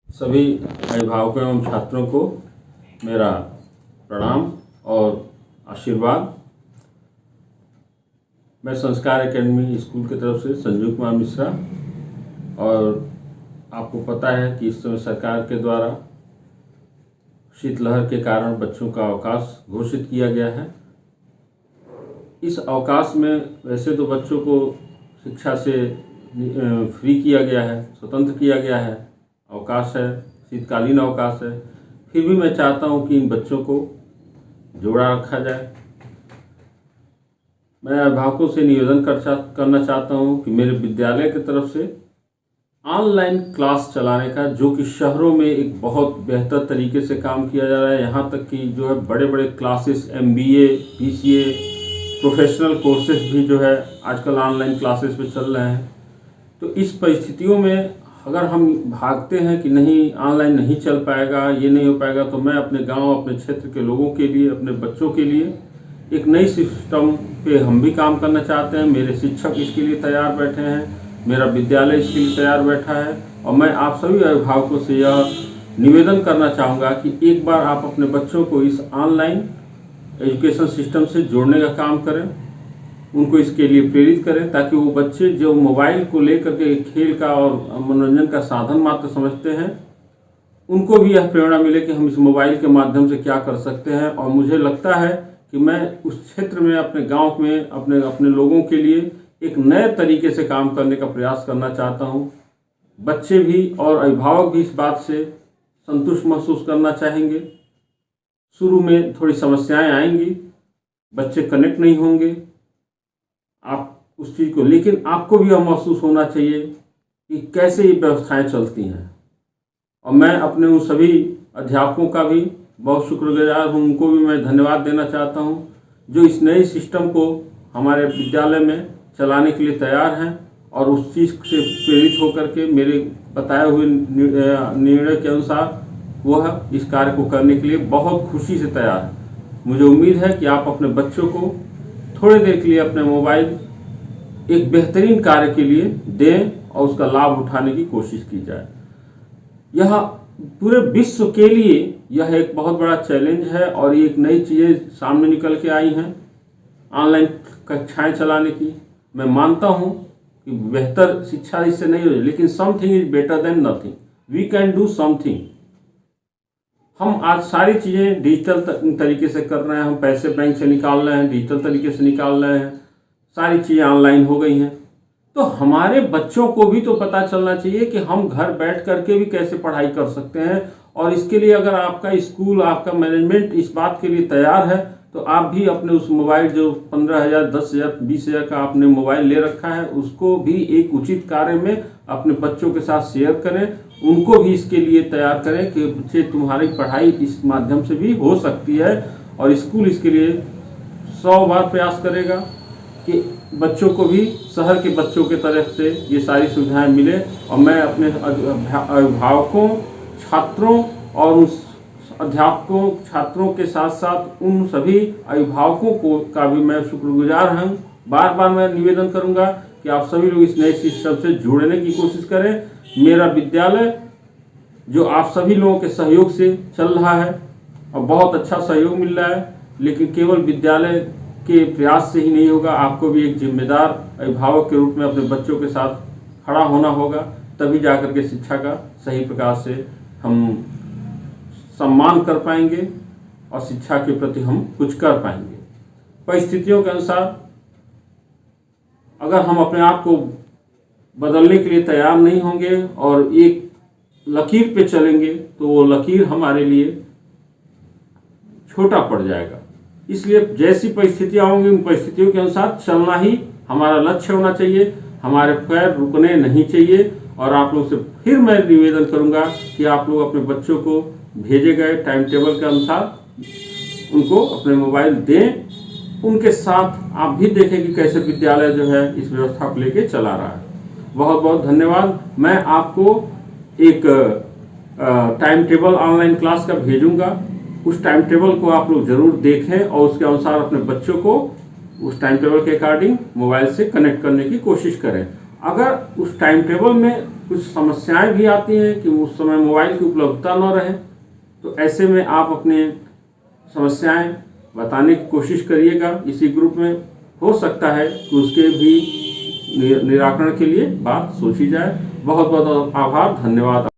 सभी अभिभावकों एवं छात्रों को मेरा प्रणाम और आशीर्वाद। मैं संस्कार एकेडमी स्कूल की तरफ से संजीव कुमार मिश्रा, और आपको पता है कि इस समय सरकार के द्वारा शीतलहर के कारण बच्चों का अवकाश घोषित किया गया है। इस अवकाश में वैसे तो बच्चों को शिक्षा से फ्री किया गया है, स्वतंत्र किया गया है, अवकाश है, शीतकालीन अवकाश है, फिर भी मैं चाहता हूं कि इन बच्चों को जोड़ा रखा जाए। मैं अभिभावकों से निवेदन करना चाहता हूं कि मेरे विद्यालय की तरफ से ऑनलाइन क्लास चलाने का, जो कि शहरों में एक बहुत बेहतर तरीके से काम किया जा रहा है। यहाँ तक कि जो है बड़े बड़े classes MBA, PCA, professional courses भी जो है आजकल ऑनलाइन क्लासेस पे चल रहे हैं। तो इस परिस्थितियों में अगर हम भागते हैं कि नहीं ऑनलाइन नहीं चल पाएगा, ये नहीं हो पाएगा, तो मैं अपने गांव, अपने क्षेत्र के लोगों के लिए, अपने बच्चों के लिए एक नई सिस्टम पे हम भी काम करना चाहते हैं। मेरे शिक्षक इसके लिए तैयार बैठे हैं, मेरा विद्यालय इसके लिए तैयार बैठा है, और मैं आप सभी अभिभावकों से यह निवेदन करना चाहूँगा कि एक बार आप अपने बच्चों को इस ऑनलाइन एजुकेशन सिस्टम से जोड़ने का काम करें, उनको इसके लिए प्रेरित करें, ताकि वो बच्चे जो मोबाइल को लेकर के खेल का और मनोरंजन का साधन मात्र समझते हैं, उनको भी यह प्रेरणा मिले कि हम इस मोबाइल के माध्यम से क्या कर सकते हैं। और मुझे लगता है कि मैं उस क्षेत्र में, अपने गांव में, अपने लोगों के लिए एक नए तरीके से काम करने का प्रयास करना चाहता हूं। बच्चे भी और अभिभावक भी इस बात से संतुष्ट महसूस करना चाहेंगे। शुरू में थोड़ी समस्याएं आएंगी, बच्चे कनेक्ट नहीं होंगे आप उस चीज़ को, लेकिन आपको भी यह महसूस होना चाहिए कि कैसे ये व्यवस्थाएं चलती हैं। और मैं अपने उन सभी अध्यापकों का भी बहुत शुक्रगुजार हूँ, उनको भी मैं धन्यवाद देना चाहता हूँ, जो इस नए सिस्टम को हमारे विद्यालय में चलाने के लिए तैयार हैं, और उस चीज़ से प्रेरित होकर के मेरे बताए हुए निर्णय के अनुसार वह इस कार्य को करने के लिए बहुत खुशी से तैयार है। मुझे उम्मीद है कि आप अपने बच्चों को थोड़ी देर के लिए अपने मोबाइल एक बेहतरीन कार्य के लिए दें और उसका लाभ उठाने की कोशिश की जाए। यह पूरे विश्व के लिए यह एक बहुत बड़ा चैलेंज है, और ये एक नई चीज़ें सामने निकल के आई हैं ऑनलाइन कक्षाएं चलाने की। मैं मानता हूं कि बेहतर शिक्षा इससे नहीं हो, लेकिन something is better than nothing. We can do something. हम आज सारी चीज़ें डिजिटल तरीके से कर रहे हैं, हम पैसे बैंक से निकाल रहे हैं, डिजिटल तरीके से निकाल रहे हैं, सारी चीज़ें ऑनलाइन हो गई हैं। तो हमारे बच्चों को भी तो पता चलना चाहिए कि हम घर बैठ करके भी कैसे पढ़ाई कर सकते हैं। और इसके लिए अगर आपका स्कूल, आपका मैनेजमेंट इस बात के लिए तैयार है, तो आप भी अपने उस मोबाइल जो 15,000, 10,000, 20,000 का आपने मोबाइल ले रखा है, उसको भी एक उचित कार्य में अपने बच्चों के साथ शेयर करें, उनको भी इसके लिए तैयार करें कि बच्चे तुम्हारी पढ़ाई इस माध्यम से भी हो सकती है। और स्कूल इसके लिए 100 बार प्रयास करेगा कि बच्चों को भी शहर के बच्चों के तरफ से ये सारी सुविधाएं मिले। और मैं अपने अभिभावकों, छात्रों और उस अध्यापकों, छात्रों के साथ साथ उन सभी अभिभावकों को का भी मैं शुक्रगुजार हूँ। बार बार मैं निवेदन करूँगा कि आप सभी लोग इस नए सिस्टम से जुड़ने की कोशिश करें। मेरा विद्यालय जो आप सभी लोगों के सहयोग से चल रहा है, और बहुत अच्छा सहयोग मिल रहा है, लेकिन केवल विद्यालय के प्रयास से ही नहीं होगा, आपको भी एक जिम्मेदार अभिभावक के रूप में अपने बच्चों के साथ खड़ा होना होगा, तभी जाकर के शिक्षा का सही प्रकार से हम सम्मान कर पाएंगे और शिक्षा के प्रति हम कुछ कर पाएंगे। परिस्थितियों के अनुसार अगर हम अपने आप को बदलने के लिए तैयार नहीं होंगे और एक लकीर पे चलेंगे, तो वो लकीर हमारे लिए छोटा पड़ जाएगा। इसलिए जैसी परिस्थितियां होंगी, उन परिस्थितियों के अनुसार चलना ही हमारा लक्ष्य होना चाहिए, हमारे पैर रुकने नहीं चाहिए। और आप लोग से फिर मैं निवेदन करूंगा कि आप लोग अपने बच्चों को भेजे गए टाइम टेबल के अनुसार उनको अपने मोबाइल दें, उनके साथ आप भी देखें कि कैसे विद्यालय जो है इस व्यवस्था को लेके चला रहा है। बहुत बहुत धन्यवाद। मैं आपको एक टाइम टेबल ऑनलाइन क्लास का भेजूंगा, उस टाइम टेबल को आप लोग जरूर देखें और उसके अनुसार अपने बच्चों को उस टाइम टेबल के अकॉर्डिंग मोबाइल से कनेक्ट करने की कोशिश करें। अगर उस टाइम टेबल में कुछ समस्याएं भी आती हैं कि उस समय मोबाइल की उपलब्धता न रहे, तो ऐसे में आप अपने समस्याएं बताने की कोशिश करिएगा इसी ग्रुप में। हो सकता है कि उसके भी निराकरण के लिए बात सोची जाए। बहुत बहुत आभार, धन्यवाद।